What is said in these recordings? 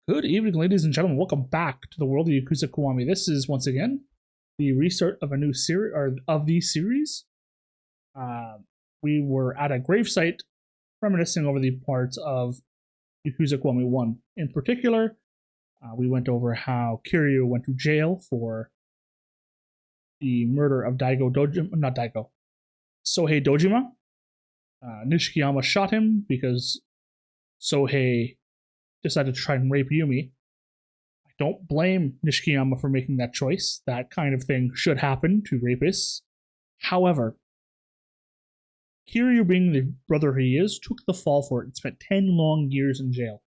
Good evening, ladies and gentlemen. Welcome back to the world of Yakuza Kiwami. This is once again the restart of a new series, or of the series. We were at a gravesite reminiscing over the parts of Yakuza Kiwami 1. In particular, we went over how Kiryu went to jail for the murder of Sohei Dojima. Nishikiyama shot him because Sohei decided to try and rape Yumi. I don't blame Nishikiyama for making that choice. That kind of thing should happen to rapists. However, Kiryu, being the brother he is, took the fall for it and spent 10 long years in jail.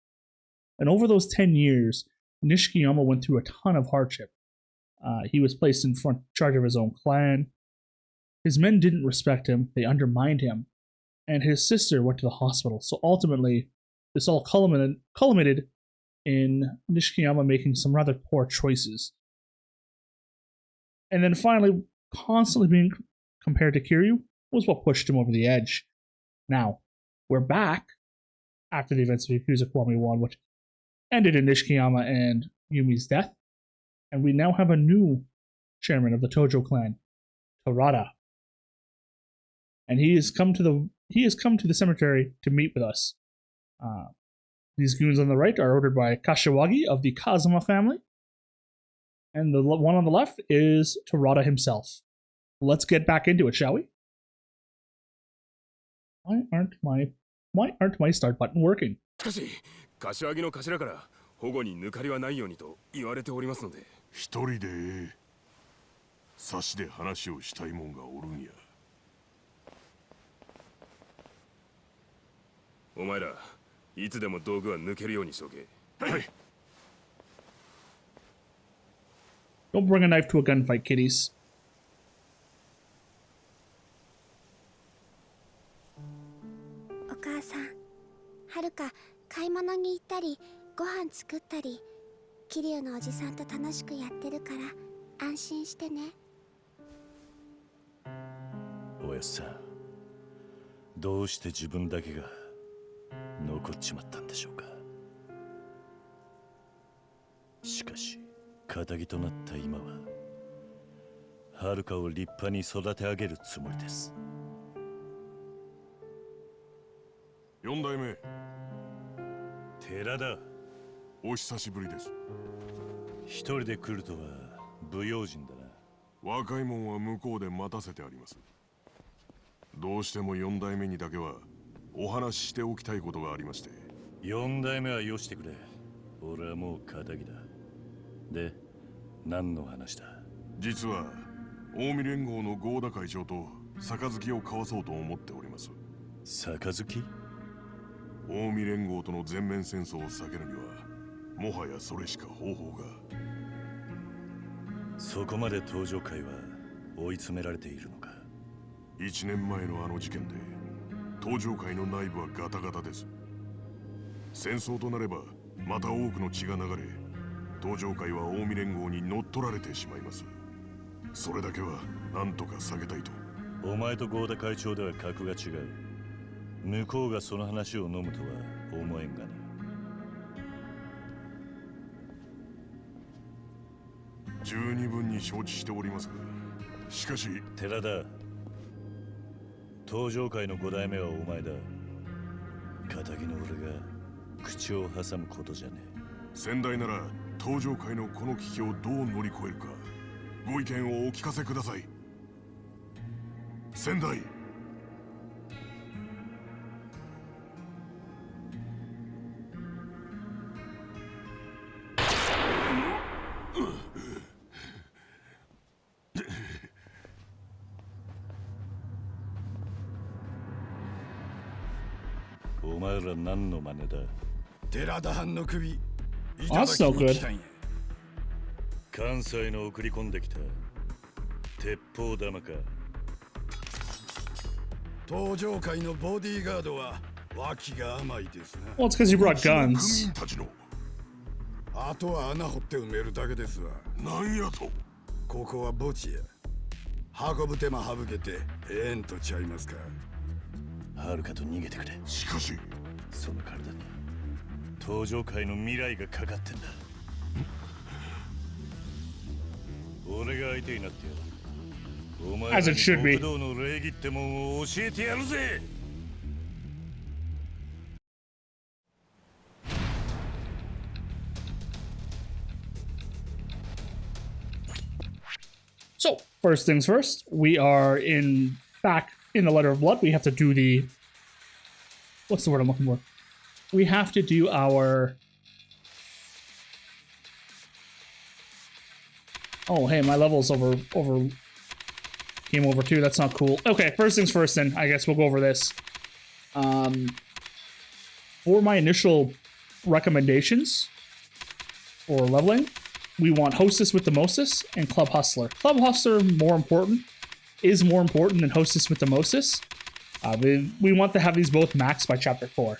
And over those 10 years, Nishikiyama went through a ton of hardship. He was placed in charge of his own clan. His men didn't respect him. They undermined him. And his sister went to the hospital. So ultimately, this all culminated in Nishikiyama making some rather poor choices. And then finally, constantly being compared to Kiryu was what pushed him over the edge. Now, we're back after the events of Yakuza Kiwami 1, which ended in Nishikiyama and Yumi's death. And we now have a new chairman of the Tojo clan, Torada. And he has come to the cemetery to meet with us. These goons on the right are ordered by Kashiwagi of the Kazuma family. And the one on the left is Torada himself. Let's get back into it, shall we? Why aren't my start button working? 柏木の頭から保護に抜かりはないようにと言われておりますので。一人で差しで話をしたいもんがおるんや。お前らいつでも道具は抜けるようにしとけ。はい。Don't bring a knife to a gunfight, kiddies. お母さん、はるか買い物に行ったり、ご飯作ったり、桐生のおじさんと楽しくやってるから安心してね。おやっさん、どうして自分だけが残っちまったんでしょうか。しかし仇となった今は遥を立派に育て上げるつもりです。4代目寺田、お久しぶりです。一人で来るとは不用心だな。若いもんは向こうで待たせてあります。どうしても4代目にだけはお話ししておきたいことがありまして。4代目はよしてくれ。俺はもう仇だ。で、何の話だ。実は近江連合の合田会長と杯を交わそうと思っております。杯？近江連合との全面戦争を避けるにはもはやそれしか方法が。そこまで東上会は追い詰められているのか。1年前のあの事件で東上会の内部はガタガタです。戦争となればまた多くの血が流れ、東上会は近江連合に乗っ取られてしまいます。それだけは何とか避けたいと。お前と合田会長では格が違う。向こうがその話を飲むとは思えんがな。十二分に承知しておりますが、しかし寺田、東上会の5代目はお前だ。仇の俺が口を挟むことじゃねえ。先代なら東上会のこの危機をどう乗り越えるか、ご意見をお聞かせください。先代。お前ら何の真似だ。寺田藩の首いただ That's き so に good. 来たんや。関西の送り込んできた鉄砲玉か。東上会のボディーガードは脇が甘いですな。 Well, it's because you brought 区 guns. 民たちのあとは穴掘って埋めるだけですわ。なんやと。ここは墓地や。運ぶ手間省けてええんとちゃいますか。遥と逃げてくれ。しかしその体に登場界の未来がかかってんだ。俺が相手になってやる。お前ら As it should be. 極道の礼儀ってもんを教えてやるぜ。So, first things first, we are back in the Letter of Blood. We have to do what's the word I'm looking for? We have to do our... Oh, hey, my level's came over too. That's not cool. Okay, first things first then. I guess we'll go over this. For my initial recommendations for leveling, we want Hostess with the Moses and Club Hustler. Club Hustler is more important than Hostess with the Moses. We want to have these both maxed by Chapter 4.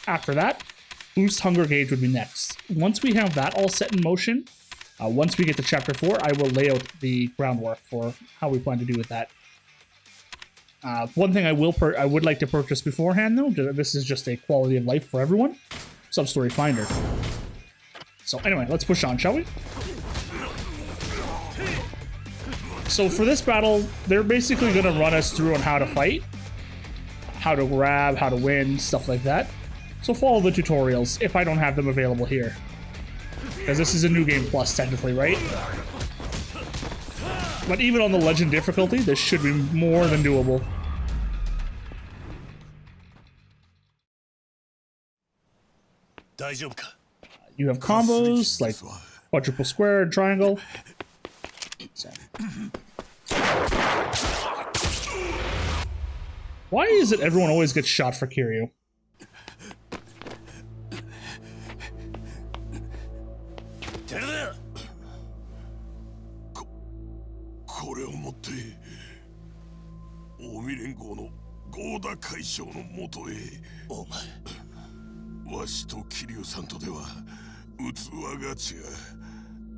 After that, Boost Hunger Gauge would be next. Once we have that all set in motion, once we get to Chapter 4, I will lay out the groundwork for how we plan to do with that. One thing I would like to purchase beforehand, though, this is just a quality of life for everyone, Substory Finder. So anyway, let's push on, shall we? So for this battle, they're basically going to run us through on how to fight, how to grab, how to win, stuff like that. So follow the tutorials if I don't have them available here. Because this is a new game plus, technically, right? But even on the legend difficulty, this should be more than doable. You have combos like quadruple square and triangle. So. Why is it everyone always gets shot for Kiryu? これをもって近江連合の合田会長のもとへ。お前わしと桐生さんとでは器が違う。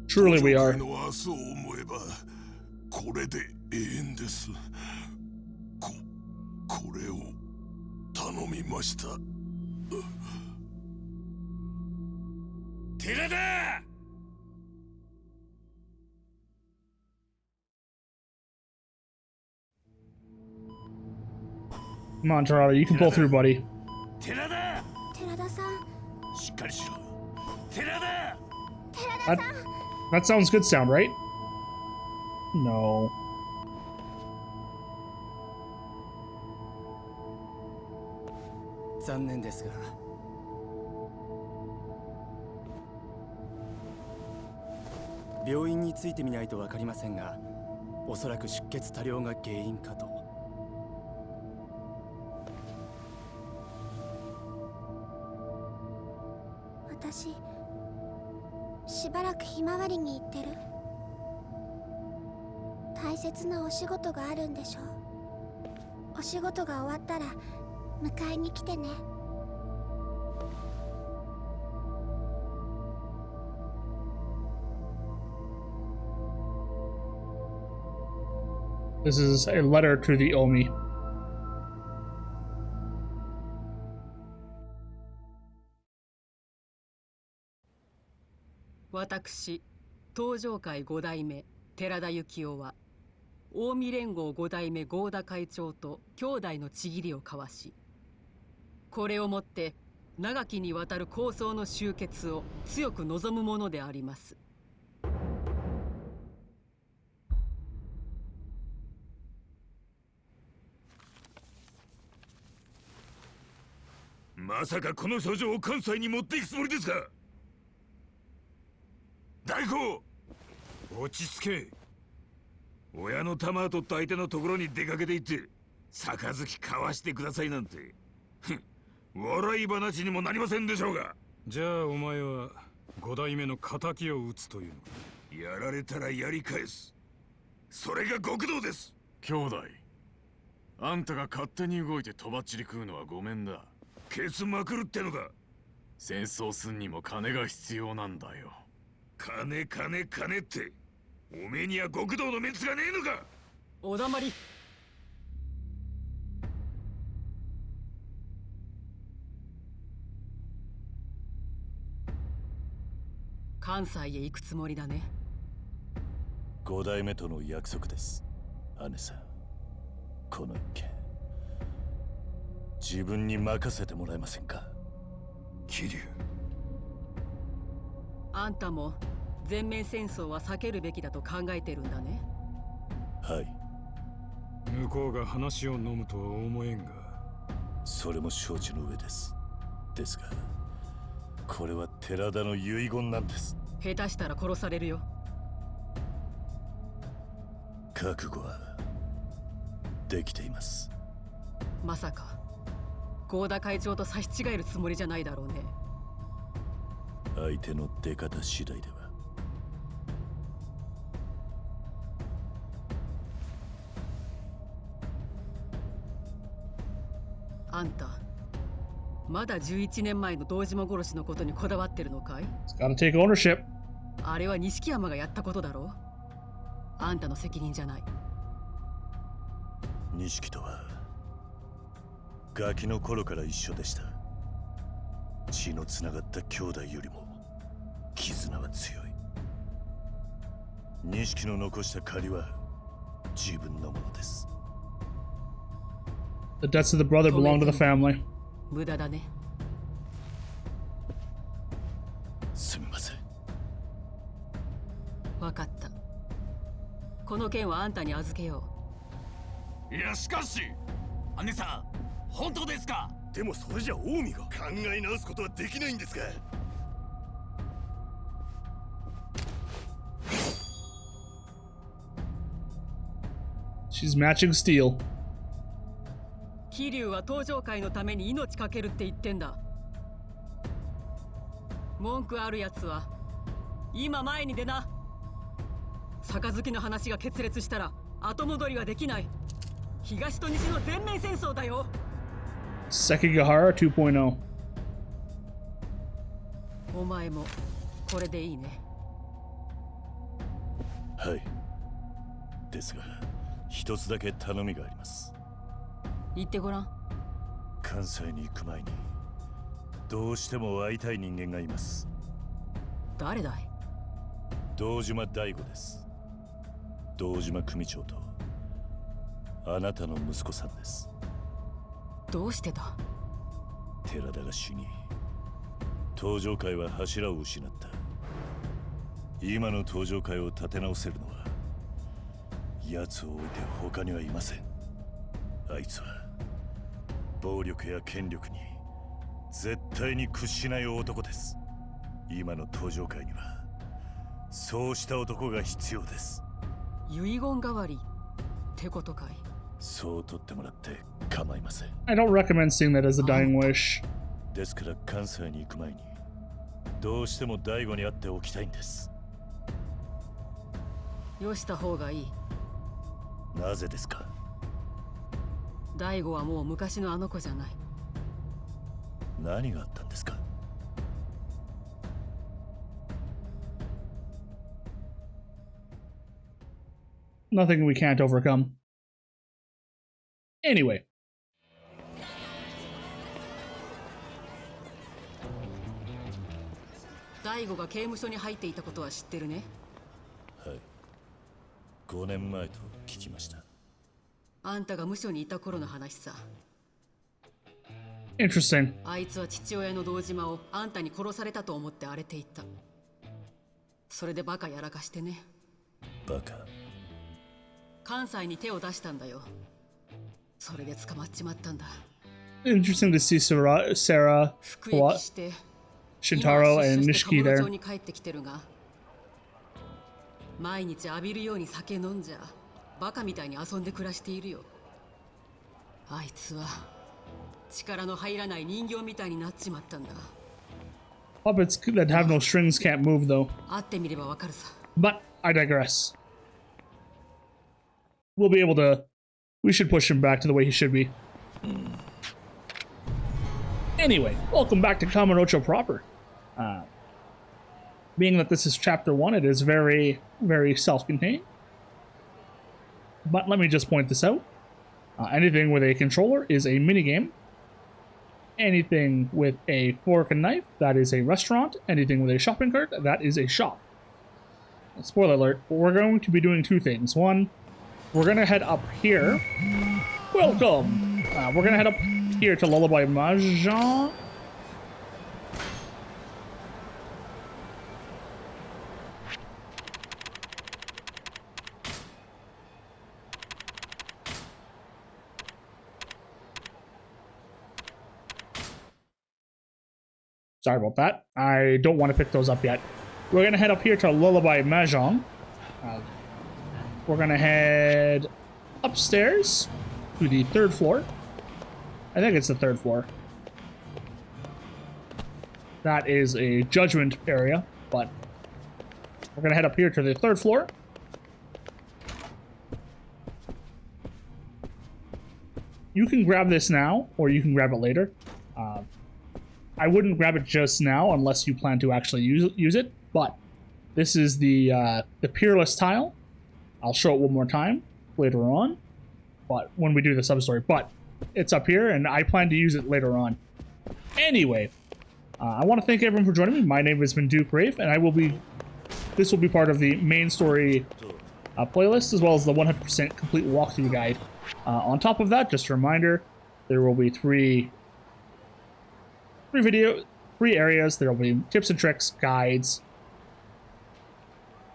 Truly we are. の明日を思えばこれでええんです。これを頼みました。寺田。 Come on, Toronto, you can pull through, buddy. That sounds good sound, right? No. 残念ですが病院についてみないと分かりませんがおそらく出血多量が原因かと。私しばらくひまわりに行ってる。大切なお仕事があるんでしょ。お仕事が終わったら迎えに来てね。This is a letter to the OMI. 私、東上会5代目寺田幸雄は近江連合5代目合田会長と兄弟のちぎりを交わし、これをもって長きにわたる抗争の終結を強く望むものであります。まさかこの症状を関西に持っていくつもりですか。大工、落ち着け。親の玉を取った相手のところに出かけて行って杯交わしてくださいなんて笑い話にもなりませんでしょうが。じゃあお前は5代目の仇を討つというのか。やられたらやり返す、それが極道です。兄弟、あんたが勝手に動いてとばっちり食うのはごめんだ。ケツまくるってのか。戦争すんにも金が必要なんだよ。金って、おめえには極道のメンツがねえのか。おだまり。関西へ行くつもりだね。5代目との約束です、姉さん。この一件、自分に任せてもらえませんか。桐生。あんたも全面戦争は避けるべきだと考えてるんだね。はい。向こうが話を飲むとは思えんが。それも承知の上です。ですが、これは寺田の遺言なんです。下手したら殺されるよ。覚悟はできています。まさか合田会長と差し違えるつもりじゃないだろうね。相手の出方次第では。あんたまだ11年前の堂島殺しのことにこだわってるのかい？ It's gotta take ownership. あれは錦山がやったことだろう。あんたの責任じゃない。錦とはガキの頃から一緒でした。血のつながった兄弟よりも絆は強い。錦の残した借りは自分のものです。The debts of the brother belong to the family. 無駄だね。すみません。分かった。この件はあんたに預けよいやしかし姉さん本当ですか？でもそれじゃ近江が考え直すことはできないんですか。She's matching steel. う。桐生は登場会のために命かけるって言ってんだ。文句あるやつは今前に出な。杯の話が決裂したら後戻りはできない。東と西の全面戦争だよ。Sekigahara 2.0. お前もこれでいいね。はい。ですが、一つだけ頼みがあります。言ってごらん。関西に行く前にどうしても会いたい人間がいます。誰だい？堂島大吾です。堂島組長とあなたの息子さんです。どうしてだ？寺田が死に登場会は柱を失った。今の登場会を立て直せるのは奴を置いて他にはいません。あいつは暴力や権力に絶対に屈しない男です。今の登場会にはそうした男が必要です。遺言代わりってことかい？そう取ってもらって構いません。 I don't recommend seeing that as a dying wish. ですから関西に行く前にどうしても大悟に会っておきたいんです。よした方がいい。なぜですか？大悟はもう昔のあの子じゃない。何があったんですか？Nothing we can't overcome. Anyway. 大悟が刑務所に入っていたことは知ってるね。はい。5年前と聞きました。あんたが無所にいた頃の話さ。Interesting. あいつは父親の堂島をあんたに殺されたと思って荒れていった。それでバカやらかしてね。バカ。関西に手を出したんだよ。それで捕まっちまったんだ。Interesting to see Sarah, 服役して Shintaro, and Nishiki 小室町 there. に帰ってきてるが、毎日浴びるように酒飲んじゃバカみたいに遊んで暮らしているよ。あいつは力の入らない人形みたいになっちまったんだ。 Puppets that have no strings can't move, though. 会ってみればわかるさ。 But I digress. We'll be able to. We should push him back to the way he should be. Anyway, welcome back to Kamurocho proper. Being that this is chapter 1, it is very, very self-contained. But let me just point this out. Anything with a controller is a minigame. Anything with a fork and knife, that is a restaurant. Anything with a shopping cart, that is a shop. Spoiler alert, we're going to be doing two things. One, we're going to head up here. Welcome! We're going to head up here to Lullaby Mahjong. Sorry about that. I don't want to pick those up yet. We're going to head up here to Lullaby Mahjong. We're going to head upstairs to the 3rd floor. I think it's the 3rd floor. That is a judgment area, but we're going to head up here to the 3rd floor. You can grab this now, or you can grab it later. I wouldn't grab it just now unless you plan to actually use it, but this is the Peerless tile. I'll show it one more time later on, but when we do the substory. But it's up here, and I plan to use it later on. Anyway, I want to thank everyone for joining me. My name has been Duke Rave, and this will be part of the main story playlist, as well as the 100% complete walkthrough guide. On top of that, just a reminder, there will be three areas. There will be tips and tricks, guides,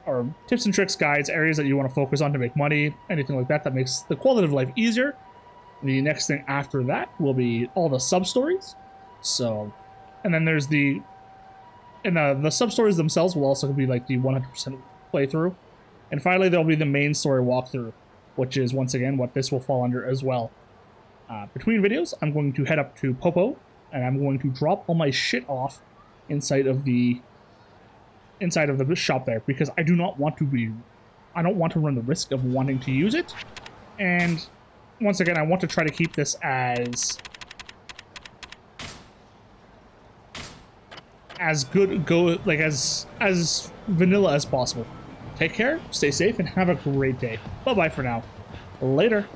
areas that you want to focus on to make money, anything like that that makes the quality of life easier. The next thing after that will be all the sub-stories. So, and then there's the sub-stories themselves will also be like the 100% playthrough. And finally, there'll be the main story walkthrough, which is, once again, what this will fall under as well. Between videos, I'm going to head up to Popo, and I'm going to drop all my shit off inside of the shop there, because I don't want to run the risk of wanting to use it. And once again, I want to try to keep this as vanilla as possible. Take care, stay safe, and have a great day. Bye-bye for now. Later.